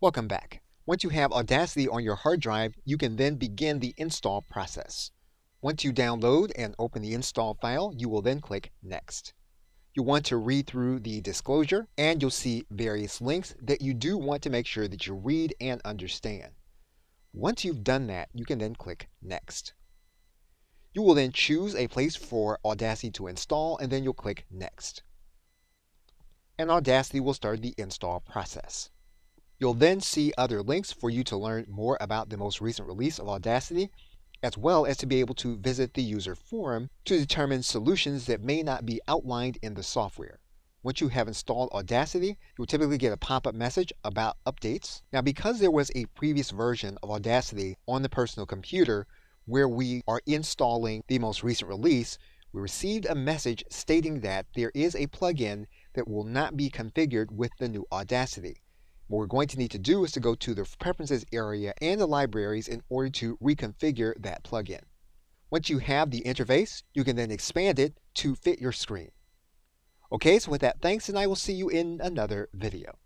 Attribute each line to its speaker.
Speaker 1: Welcome back. Once you have Audacity on your hard drive, you can then begin the install process. Once you download and open the install file, you will then click Next. You'll want to read through the disclosure, and you'll see various links that you do want to make sure that you read and understand. Once you've done that, you can then click Next. You will then choose a place for Audacity to install, and then you'll click Next. And Audacity will start the install process. You'll then see other links for you to learn more about the most recent release of Audacity, as well as to be able to visit the user forum to determine solutions that may not be outlined in the software. Once you have installed Audacity, you'll typically get a pop-up message about updates. Now, because there was a previous version of Audacity on the personal computer where we are installing the most recent release, we received a message stating that there is a plugin that will not be configured with the new Audacity. What we're going to need to do is to go to the Preferences area and the Libraries in order to reconfigure that plugin. Once you have the interface, you can then expand it to fit your screen. Okay, so with that, thanks, and I will see you in another video.